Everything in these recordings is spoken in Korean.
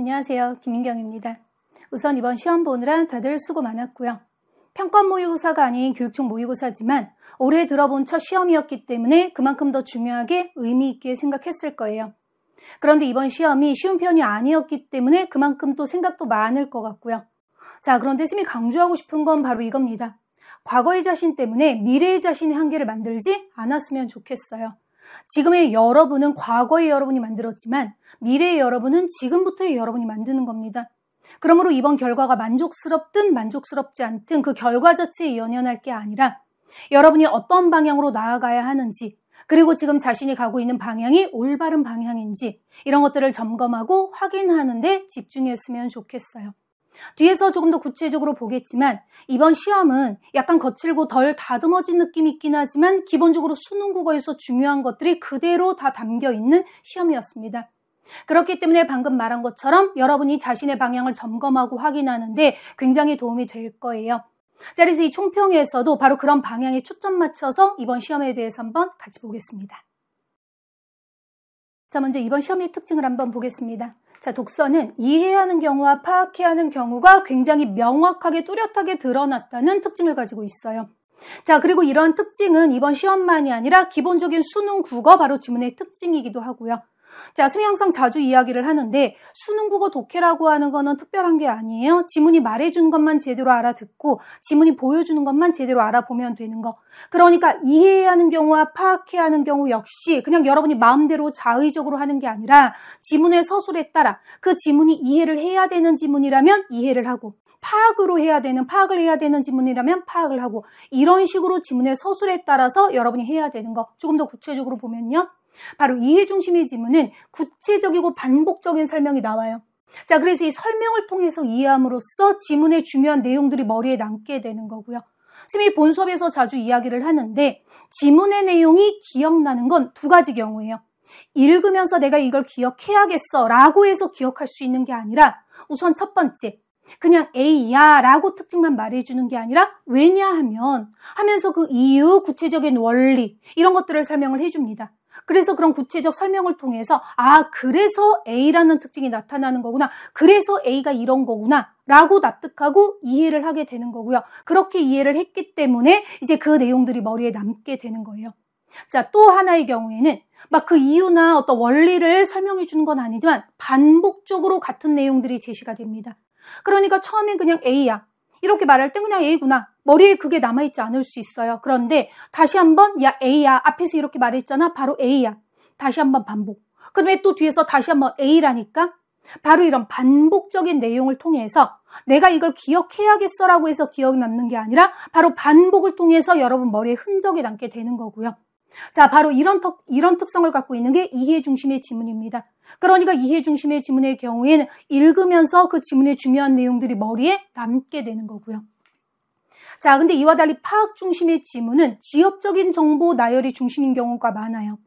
안녕하세요. 김민경입니다. 우선 이번 시험 보느라 다들 수고 많았고요. 평가 모의고사가 아닌 교육청 모의고사지만 올해 들어본 첫 시험이었기 때문에 그만큼 더 중요하게 의미 있게 생각했을 거예요. 그런데 이번 시험이 쉬운 편이 아니었기 때문에 그만큼 또 생각도 많을 것 같고요. 자, 그런데 쌤이 강조하고 싶은 건 바로 이겁니다. 과거의 자신 때문에 미래의 자신의 한계를 만들지 않았으면 좋겠어요. 지금의 여러분은 과거의 여러분이 만들었지만 미래의 여러분은 지금부터의 여러분이 만드는 겁니다. 그러므로 이번 결과가 만족스럽든 만족스럽지 않든 그 결과 자체에 연연할 게 아니라 여러분이 어떤 방향으로 나아가야 하는지, 그리고 지금 자신이 가고 있는 방향이 올바른 방향인지 이런 것들을 점검하고 확인하는 데 집중했으면 좋겠어요. 뒤에서 조금 더 구체적으로 보겠지만 이번 시험은 약간 거칠고 덜 다듬어진 느낌이 있긴 하지만 기본적으로 수능 국어에서 중요한 것들이 그대로 다 담겨있는 시험이었습니다. 그렇기 때문에 방금 말한 것처럼 여러분이 자신의 방향을 점검하고 확인하는데 굉장히 도움이 될 거예요. 자, 그래서 이 총평에서도 바로 그런 방향에 초점 맞춰서 이번 시험에 대해서 한번 같이 보겠습니다. 자, 먼저 이번 시험의 특징을 한번 보겠습니다. 자, 독서는 이해해야 하는 경우와 파악해야 하는 경우가 굉장히 명확하게 뚜렷하게 드러났다는 특징을 가지고 있어요. 자, 그리고 이런 특징은 이번 시험만이 아니라 기본적인 수능 국어 바로 지문의 특징이기도 하고요. 자, 쌤이 항상 자주 이야기를 하는데 수능 국어 독해라고 하는 거는 특별한 게 아니에요. 지문이 말해주는 것만 제대로 알아듣고 지문이 보여주는 것만 제대로 알아보면 되는 거. 그러니까 이해해야 하는 경우와 파악해야 하는 경우 역시 그냥 여러분이 마음대로 자의적으로 하는 게 아니라 지문의 서술에 따라 그 지문이 이해를 해야 되는 지문이라면 이해를 하고 파악을 해야 되는 지문이라면 파악을 하고 이런 식으로 지문의 서술에 따라서 여러분이 해야 되는 거. 조금 더 구체적으로 보면요. 바로 이해 중심의 지문은 구체적이고 반복적인 설명이 나와요. 자, 그래서 이 설명을 통해서 이해함으로써 지문의 중요한 내용들이 머리에 남게 되는 거고요. 쌤이 본 수업에서 자주 이야기를 하는데 지문의 내용이 기억나는 건 두 가지 경우예요. 읽으면서 내가 이걸 기억해야겠어 라고 해서 기억할 수 있는 게 아니라 우선 첫 번째, 그냥 A야 라고 특징만 말해주는 게 아니라 왜냐하면 하면서 그 이유, 구체적인 원리 이런 것들을 설명을 해줍니다. 그래서 그런 구체적 설명을 통해서 그래서 A라는 특징이 나타나는 거구나. 그래서 A가 이런 거구나. 라고 납득하고 이해를 하게 되는 거고요. 그렇게 이해를 했기 때문에 이제 그 내용들이 머리에 남게 되는 거예요. 자, 또 하나의 경우에는 막 그 이유나 어떤 원리를 설명해 주는 건 아니지만 반복적으로 같은 내용들이 제시가 됩니다. 그러니까 처음엔 그냥 A야. 이렇게 말할 땐 그냥 A구나. 머리에 그게 남아있지 않을 수 있어요. 그런데 다시 한번 야 A야. 앞에서 이렇게 말했잖아. 바로 A야. 다시 한번 반복. 그다음에 또 뒤에서 다시 한번 A라니까 바로 이런 반복적인 내용을 통해서 내가 이걸 기억해야겠어라고 해서 기억이 남는 게 아니라 바로 반복을 통해서 여러분 머리에 흔적이 남게 되는 거고요. 자, 바로 이런 특성을 갖고 있는 게 이해 중심의 지문입니다. 그러니까 이해 중심의 지문의 경우에는 읽으면서 그 지문의 중요한 내용들이 머리에 남게 되는 거고요. 자, 근데 이와 달리 파악 중심의 지문은 지엽적인 정보 나열이 중심인 경우가 많아요.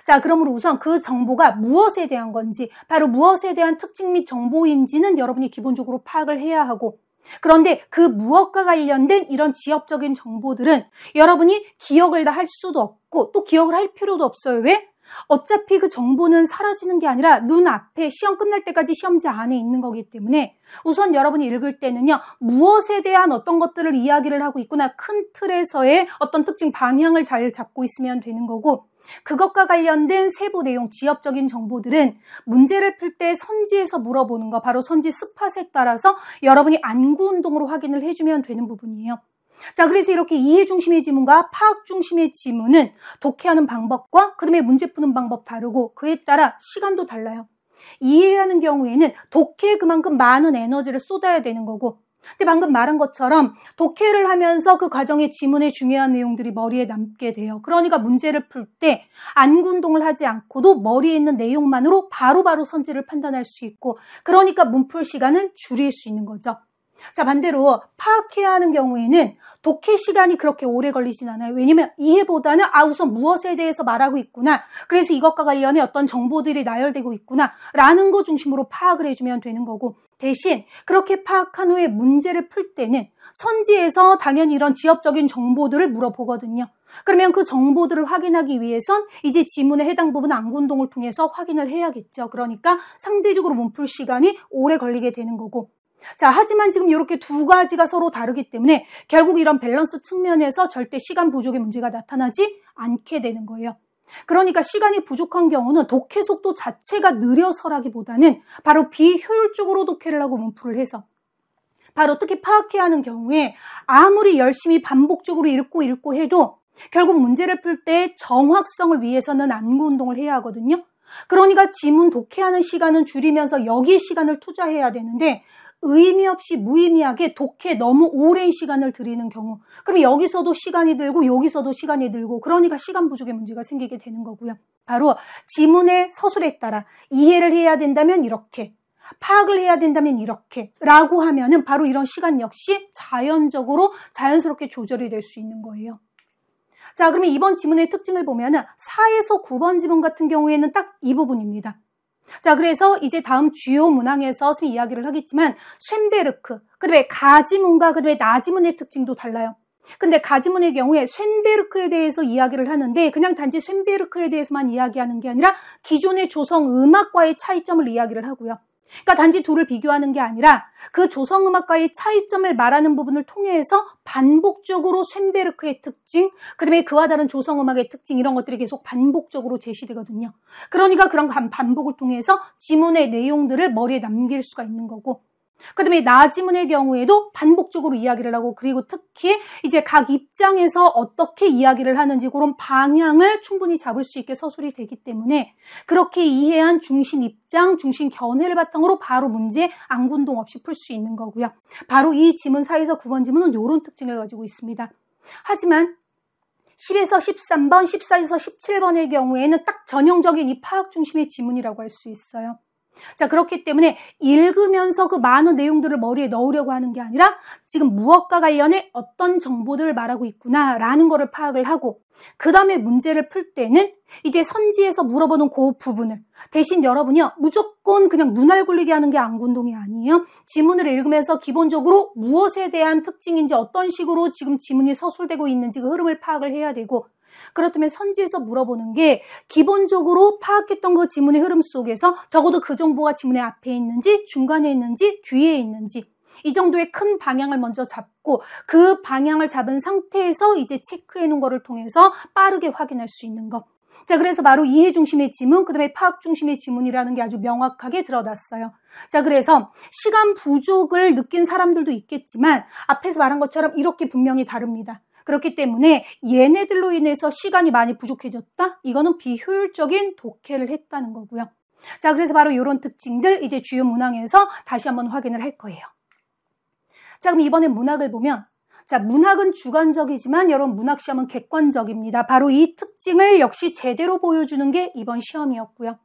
자, 그러므로 우선 그 정보가 무엇에 대한 건지, 바로 무엇에 대한 특징 및 정보인지는 여러분이 기본적으로 파악을 해야 하고, 그런데 그 무엇과 관련된 이런 지엽적인 정보들은 여러분이 기억을 다 할 수도 없고 또 기억을 할 필요도 없어요. 왜? 어차피 그 정보는 사라지는 게 아니라 눈앞에 시험 끝날 때까지 시험지 안에 있는 거기 때문에 우선 여러분이 읽을 때는요. 무엇에 대한 어떤 것들을 이야기를 하고 있구나. 큰 틀에서의 어떤 특징 방향을 잘 잡고 있으면 되는 거고 그것과 관련된 세부 내용, 지엽적인 정보들은 문제를 풀 때 선지에서 물어보는 거, 바로 선지 스팟에 따라서 여러분이 안구 운동으로 확인을 해주면 되는 부분이에요. 자, 그래서 이렇게 이해 중심의 지문과 파악 중심의 지문은 독해하는 방법과 그다음에 문제 푸는 방법 다르고 그에 따라 시간도 달라요. 이해하는 경우에는 독해에 그만큼 많은 에너지를 쏟아야 되는 거고 근데 방금 말한 것처럼 독해를 하면서 그 과정의 지문의 중요한 내용들이 머리에 남게 돼요. 그러니까 문제를 풀 때 안구 운동을 하지 않고도 머리에 있는 내용만으로 바로바로 선지를 판단할 수 있고 그러니까 문풀 시간을 줄일 수 있는 거죠. 자, 반대로 파악해야 하는 경우에는 독해 시간이 그렇게 오래 걸리진 않아요. 왜냐면 이해보다는 우선 무엇에 대해서 말하고 있구나. 그래서 이것과 관련해 어떤 정보들이 나열되고 있구나. 라는 거 중심으로 파악을 해주면 되는 거고 대신 그렇게 파악한 후에 문제를 풀 때는 선지에서 당연히 이런 지엽적인 정보들을 물어보거든요. 그러면 그 정보들을 확인하기 위해선 이제 지문에 해당 부분 안군동을 통해서 확인을 해야겠죠. 그러니까 상대적으로 문풀 시간이 오래 걸리게 되는 거고. 자, 하지만 지금 이렇게 두 가지가 서로 다르기 때문에 결국 이런 밸런스 측면에서 절대 시간 부족의 문제가 나타나지 않게 되는 거예요. 그러니까 시간이 부족한 경우는 독해 속도 자체가 느려서라기보다는 바로 비효율적으로 독해를 하고 문풀을 해서 바로 특히 파악해야 하는 경우에 아무리 열심히 반복적으로 읽고 해도 결국 문제를 풀 때 정확성을 위해서는 안구 운동을 해야 하거든요. 그러니까 지문 독해하는 시간은 줄이면서 여기에 시간을 투자해야 되는데 의미 없이 무의미하게 독해 너무 오랜 시간을 들이는 경우, 그럼 여기서도 시간이 들고 여기서도 시간이 들고 그러니까 시간 부족의 문제가 생기게 되는 거고요. 바로 지문의 서술에 따라 이해를 해야 된다면 이렇게, 파악을 해야 된다면 이렇게 라고 하면은 바로 이런 시간 역시 자연스럽게 조절이 될 수 있는 거예요. 자, 그러면 이번 지문의 특징을 보면은 4에서 9번 지문 같은 경우에는 딱 이 부분입니다. 자, 그래서 이제 다음 주요 문항에서 선생님이 이야기를 하겠지만 쇤베르크, 그다음에 가지문과 그다음에 나지문의 특징도 달라요. 근데 가지문의 경우에 쇤베르크에 대해서 이야기를 하는데 그냥 단지 쇤베르크에 대해서만 이야기하는 게 아니라 기존의 조성음악과의 차이점을 이야기를 하고요. 그러니까 단지 둘을 비교하는 게 아니라 그 조성음악과의 차이점을 말하는 부분을 통해서 반복적으로 쇤베르크의 특징, 그다음에 그와 다른 조성음악의 특징 이런 것들이 계속 반복적으로 제시되거든요. 그러니까 그런 반복을 통해서 지문의 내용들을 머리에 남길 수가 있는 거고, 그다음에 나지문의 경우에도 반복적으로 이야기를 하고 그리고 특히 이제 각 입장에서 어떻게 이야기를 하는지 그런 방향을 충분히 잡을 수 있게 서술이 되기 때문에 그렇게 이해한 중심 입장, 중심 견해를 바탕으로 바로 문제 안군동 없이 풀 수 있는 거고요. 바로 이 지문 4에서 9번 지문은 이런 특징을 가지고 있습니다. 하지만 10에서 13번, 14에서 17번의 경우에는 딱 전형적인 이 파악 중심의 지문이라고 할 수 있어요. 자, 그렇기 때문에 읽으면서 그 많은 내용들을 머리에 넣으려고 하는 게 아니라 지금 무엇과 관련해 어떤 정보들을 말하고 있구나라는 거를 파악을 하고 그 다음에 문제를 풀 때는 이제 선지에서 물어보는 그 부분을 대신 여러분이요 무조건 그냥 눈알 굴리게 하는 게 안군동이 아니에요. 지문을 읽으면서 기본적으로 무엇에 대한 특징인지 어떤 식으로 지금 지문이 서술되고 있는지 그 흐름을 파악을 해야 되고, 그렇다면 선지에서 물어보는 게 기본적으로 파악했던 그 지문의 흐름 속에서 적어도 그 정보가 지문의 앞에 있는지 중간에 있는지 뒤에 있는지 이 정도의 큰 방향을 먼저 잡고 그 방향을 잡은 상태에서 이제 체크해 놓은 거를 통해서 빠르게 확인할 수 있는 것. 자, 그래서 바로 이해 중심의 지문, 그 다음에 파악 중심의 지문이라는 게 아주 명확하게 드러났어요. 자, 그래서 시간 부족을 느낀 사람들도 있겠지만 앞에서 말한 것처럼 이렇게 분명히 다릅니다. 그렇기 때문에 얘네들로 인해서 시간이 많이 부족해졌다? 이거는 비효율적인 독해를 했다는 거고요. 자, 그래서 바로 이런 특징들 이제 주요 문항에서 다시 한번 확인을 할 거예요. 자, 그럼 이번에 문학을 보면, 자, 문학은 주관적이지만 여러분 문학 시험은 객관적입니다. 바로 이 특징을 역시 제대로 보여주는 게 이번 시험이었고요.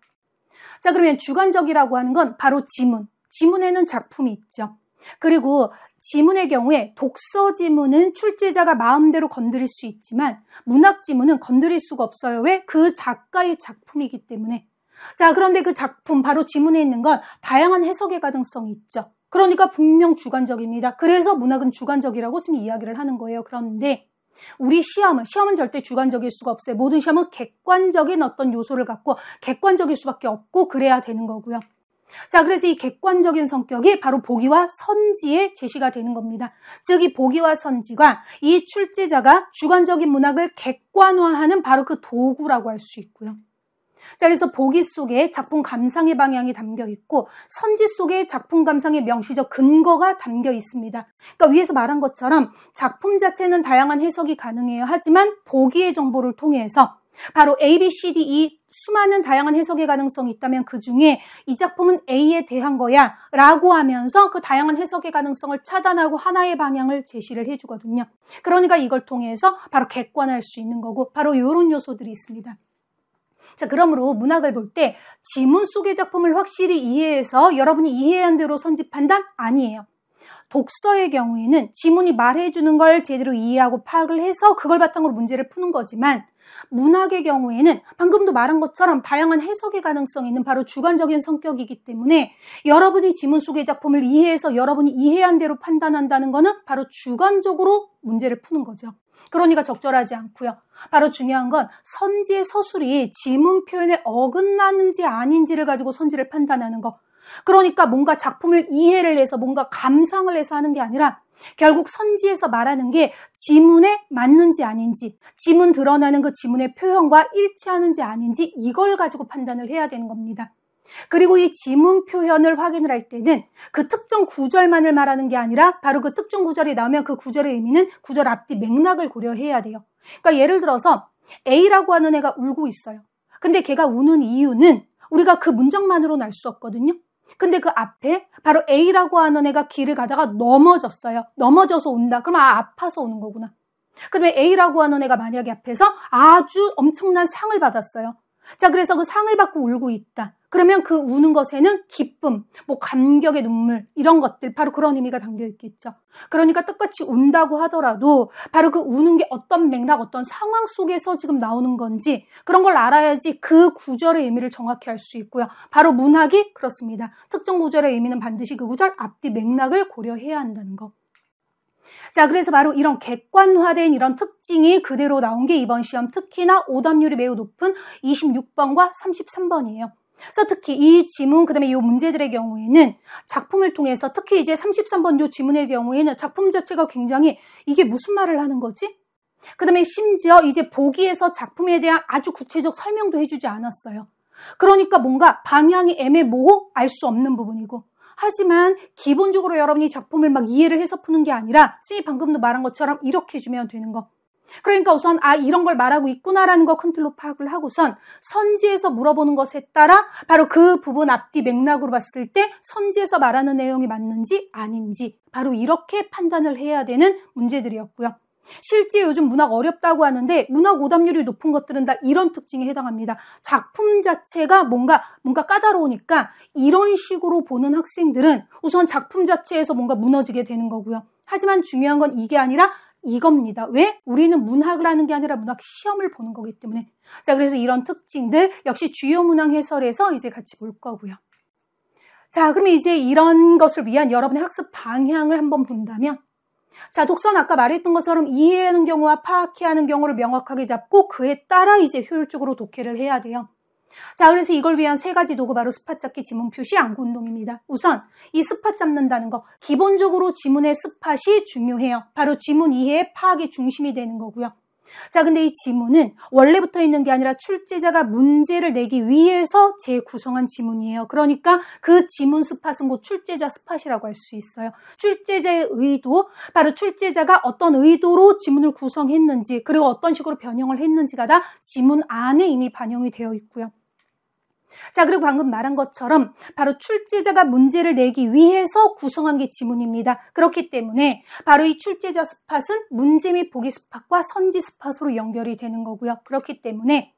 자, 그러면 주관적이라고 하는 건 바로 지문. 지문에는 작품이 있죠. 그리고 지문의 경우에 독서 지문은 출제자가 마음대로 건드릴 수 있지만 문학 지문은 건드릴 수가 없어요. 왜? 그 작가의 작품이기 때문에. 자, 그런데 그 작품 바로 지문에 있는 건 다양한 해석의 가능성이 있죠. 그러니까 분명 주관적입니다. 그래서 문학은 주관적이라고 선생님이 이야기를 하는 거예요. 그런데 우리 시험은 절대 주관적일 수가 없어요. 모든 시험은 객관적인 어떤 요소를 갖고 객관적일 수밖에 없고 그래야 되는 거고요. 자, 그래서 이 객관적인 성격이 바로 보기와 선지에 제시가 되는 겁니다. 즉, 이 보기와 선지가 이 출제자가 주관적인 문학을 객관화하는 바로 그 도구라고 할 수 있고요. 자, 그래서 보기 속에 작품 감상의 방향이 담겨 있고 선지 속에 작품 감상의 명시적 근거가 담겨 있습니다. 그러니까 위에서 말한 것처럼 작품 자체는 다양한 해석이 가능해요. 하지만 보기의 정보를 통해서 바로 A, B, C, D, E 수많은 다양한 해석의 가능성이 있다면 그 중에 이 작품은 A에 대한 거야 라고 하면서 그 다양한 해석의 가능성을 차단하고 하나의 방향을 제시를 해주거든요. 그러니까 이걸 통해서 바로 객관화할 수 있는 거고 바로 이런 요소들이 있습니다. 자, 그러므로 문학을 볼 때 지문 속의 작품을 확실히 이해해서 여러분이 이해한 대로 선지 판단 아니에요. 독서의 경우에는 지문이 말해주는 걸 제대로 이해하고 파악을 해서 그걸 바탕으로 문제를 푸는 거지만 문학의 경우에는 방금도 말한 것처럼 다양한 해석의 가능성이 있는 바로 주관적인 성격이기 때문에 여러분이 지문 속의 작품을 이해해서 여러분이 이해한 대로 판단한다는 것은 바로 주관적으로 문제를 푸는 거죠. 그러니까 적절하지 않고요. 바로 중요한 건 선지의 서술이 지문 표현에 어긋나는지 아닌지를 가지고 선지를 판단하는 거. 그러니까 뭔가 작품을 이해를 해서 뭔가 감상을 해서 하는 게 아니라 결국 선지에서 말하는 게 지문에 맞는지 아닌지, 지문 드러나는 그 지문의 표현과 일치하는지 아닌지 이걸 가지고 판단을 해야 되는 겁니다. 그리고 이 지문 표현을 확인을 할 때는 그 특정 구절만을 말하는 게 아니라 바로 그 특정 구절이 나오면 그 구절의 의미는 구절 앞뒤 맥락을 고려해야 돼요. 그러니까 예를 들어서 A라고 하는 애가 울고 있어요. 근데 걔가 우는 이유는 우리가 그 문장만으로는 알 수 없거든요. 근데 그 앞에 바로 A라고 하는 애가 길을 가다가 넘어졌어요. 넘어져서 운다. 그럼 아파서 우는 거구나. 그다음에 A라고 하는 애가 만약에 앞에서 아주 엄청난 상을 받았어요. 자, 그래서 그 상을 받고 울고 있다. 그러면 그 우는 것에는 기쁨, 뭐 감격의 눈물 이런 것들 바로 그런 의미가 담겨 있겠죠. 그러니까 똑같이 운다고 하더라도 바로 그 우는 게 어떤 맥락, 어떤 상황 속에서 지금 나오는 건지 그런 걸 알아야지 그 구절의 의미를 정확히 알 수 있고요. 바로 문학이 그렇습니다. 특정 구절의 의미는 반드시 그 구절 앞뒤 맥락을 고려해야 한다는 거. 자, 그래서 바로 이런 객관화된 이런 특징이 그대로 나온 게 이번 시험 특히나 오답률이 매우 높은 26번과 33번이에요. 그래서 특히 이 지문, 그 다음에 이 문제들의 경우에는 작품을 통해서 특히 이제 33번 이 지문의 경우에는 작품 자체가 굉장히 이게 무슨 말을 하는 거지? 그 다음에 심지어 이제 보기에서 작품에 대한 아주 구체적 설명도 해주지 않았어요. 그러니까 뭔가 방향이 애매모호 알 수 없는 부분이고 하지만 기본적으로 여러분이 작품을 막 이해를 해서 푸는 게 아니라 선생님이 방금도 말한 것처럼 이렇게 해주면 되는 거. 그러니까 우선 이런 걸 말하고 있구나라는 거 큰 틀로 파악을 하고선 선지에서 물어보는 것에 따라 바로 그 부분 앞뒤 맥락으로 봤을 때 선지에서 말하는 내용이 맞는지 아닌지 바로 이렇게 판단을 해야 되는 문제들이었고요. 실제 요즘 문학 어렵다고 하는데 문학 오답률이 높은 것들은 다 이런 특징에 해당합니다. 작품 자체가 뭔가 까다로우니까 이런 식으로 보는 학생들은 우선 작품 자체에서 뭔가 무너지게 되는 거고요. 하지만 중요한 건 이게 아니라 이겁니다. 왜? 우리는 문학을 하는 게 아니라 문학 시험을 보는 거기 때문에. 자, 그래서 이런 특징들 역시 주요 문항 해설에서 이제 같이 볼 거고요. 자, 그럼 이제 이런 것을 위한 여러분의 학습 방향을 한번 본다면 자, 독서는 아까 말했던 것처럼 이해하는 경우와 파악해야 하는 경우를 명확하게 잡고 그에 따라 이제 효율적으로 독해를 해야 돼요. 자, 그래서 이걸 위한 세 가지 도구 바로 스팟 잡기, 지문 표시, 안구 운동입니다. 우선 이 스팟 잡는다는 거 기본적으로 지문의 스팟이 중요해요. 바로 지문 이해의 파악의 중심이 되는 거고요. 자, 근데 이 지문은 원래부터 있는 게 아니라 출제자가 문제를 내기 위해서 재구성한 지문이에요. 그러니까 그 지문 스팟은 곧 출제자 스팟이라고 할 수 있어요. 출제자의 의도, 바로 출제자가 어떤 의도로 지문을 구성했는지 그리고 어떤 식으로 변형을 했는지가 다 지문 안에 이미 반영이 되어 있고요. 자, 그리고 방금 말한 것처럼 바로 출제자가 문제를 내기 위해서 구성한 게 지문입니다. 그렇기 때문에 바로 이 출제자 스팟은 문제 및 보기 스팟과 선지 스팟으로 연결이 되는 거고요. 그렇기 때문에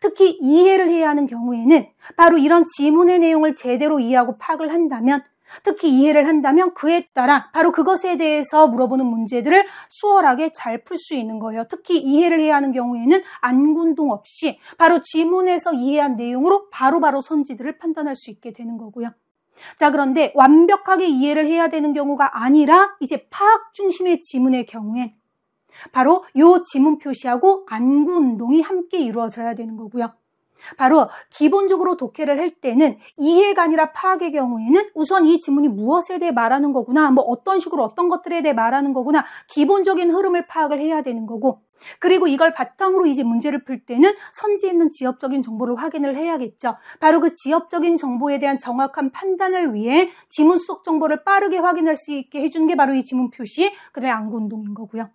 특히 이해를 해야 하는 경우에는 바로 이런 지문의 내용을 제대로 이해하고 파악을 한다면 특히 이해를 한다면 그에 따라 바로 그것에 대해서 물어보는 문제들을 수월하게 잘 풀 수 있는 거예요. 특히 이해를 해야 하는 경우에는 안군동 없이 바로 지문에서 이해한 내용으로 바로바로 선지들을 판단할 수 있게 되는 거고요. 자, 그런데 완벽하게 이해를 해야 되는 경우가 아니라 이제 파악 중심의 지문의 경우엔 바로 이 지문 표시하고 안구 운동이 함께 이루어져야 되는 거고요. 바로 기본적으로 독해를 할 때는 이해가 아니라 파악의 경우에는 우선 이 지문이 무엇에 대해 말하는 거구나, 뭐 어떤 식으로 어떤 것들에 대해 말하는 거구나, 기본적인 흐름을 파악을 해야 되는 거고, 그리고 이걸 바탕으로 이제 문제를 풀 때는 선지에 있는 지엽적인 정보를 확인을 해야겠죠. 바로 그 지엽적인 정보에 대한 정확한 판단을 위해 지문 속 정보를 빠르게 확인할 수 있게 해주는 게 바로 이 지문 표시, 그다음에 안구 운동인 거고요.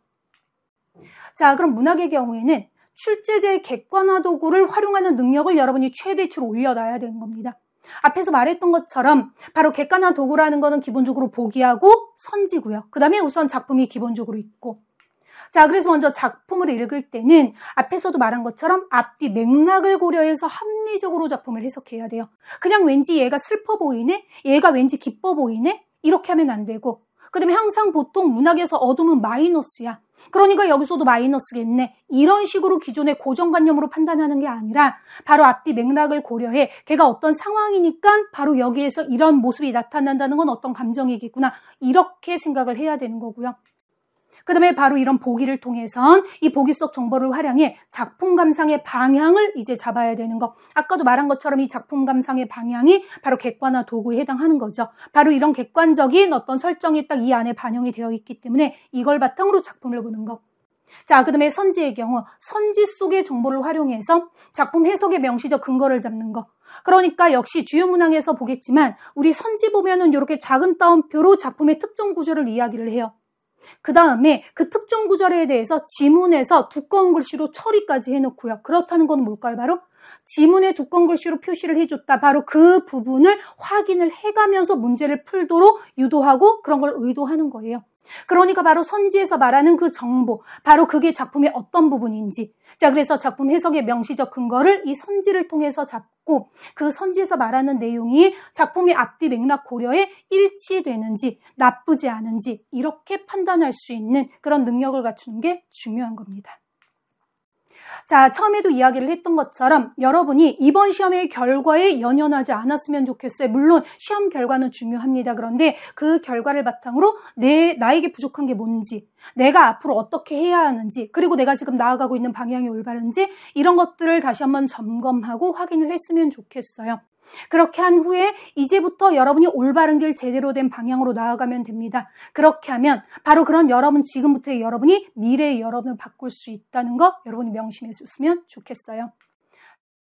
자, 그럼 문학의 경우에는 출제자의 객관화 도구를 활용하는 능력을 여러분이 최대치로 올려놔야 되는 겁니다. 앞에서 말했던 것처럼 바로 객관화 도구라는 거는 기본적으로 보기하고 선지고요. 그 다음에 우선 작품이 기본적으로 있고. 자, 그래서 먼저 작품을 읽을 때는 앞에서도 말한 것처럼 앞뒤 맥락을 고려해서 합리적으로 작품을 해석해야 돼요. 그냥 왠지 얘가 슬퍼 보이네? 얘가 왠지 기뻐 보이네? 이렇게 하면 안 되고. 그 다음에 항상 보통 문학에서 어둠은 마이너스야. 그러니까 여기서도 마이너스겠네. 이런 식으로 기존의 고정관념으로 판단하는 게 아니라 바로 앞뒤 맥락을 고려해 걔가 어떤 상황이니까 바로 여기에서 이런 모습이 나타난다는 건 어떤 감정이겠구나. 이렇게 생각을 해야 되는 거고요. 그 다음에 바로 이런 보기를 통해선 이 보기 속 정보를 활용해 작품 감상의 방향을 이제 잡아야 되는 거. 아까도 말한 것처럼 이 작품 감상의 방향이 바로 객관화 도구에 해당하는 거죠. 바로 이런 객관적인 어떤 설정이 딱 이 안에 반영이 되어 있기 때문에 이걸 바탕으로 작품을 보는 거. 자, 그 다음에 선지의 경우 선지 속의 정보를 활용해서 작품 해석의 명시적 근거를 잡는 거. 그러니까 역시 주요 문항에서 보겠지만 우리 선지 보면은 이렇게 작은 따옴표로 작품의 특정 구조를 이야기를 해요. 그 다음에 그 특정 구절에 대해서 지문에서 두꺼운 글씨로 처리까지 해놓고요. 그렇다는 건 뭘까요? 바로 지문에 두꺼운 글씨로 표시를 해줬다. 바로 그 부분을 확인을 해가면서 문제를 풀도록 유도하고 그런 걸 의도하는 거예요. 그러니까 바로 선지에서 말하는 그 정보, 바로 그게 작품의 어떤 부분인지. 자, 그래서 작품 해석의 명시적 근거를 이 선지를 통해서 잡고 그 선지에서 말하는 내용이 작품의 앞뒤 맥락 고려에 일치되는지 나쁘지 않은지 이렇게 판단할 수 있는 그런 능력을 갖추는 게 중요한 겁니다. 자, 처음에도 이야기를 했던 것처럼 여러분이 이번 시험의 결과에 연연하지 않았으면 좋겠어요. 물론 시험 결과는 중요합니다. 그런데 그 결과를 바탕으로 나에게 부족한 게 뭔지, 내가 앞으로 어떻게 해야 하는지, 그리고 내가 지금 나아가고 있는 방향이 올바른지 이런 것들을 다시 한번 점검하고 확인을 했으면 좋겠어요. 그렇게 한 후에 이제부터 여러분이 올바른 길 제대로 된 방향으로 나아가면 됩니다. 그렇게 하면 바로 그런 여러분, 지금부터의 여러분이 미래의 여러분을 바꿀 수 있다는 거 여러분이 명심해 줬으면 좋겠어요.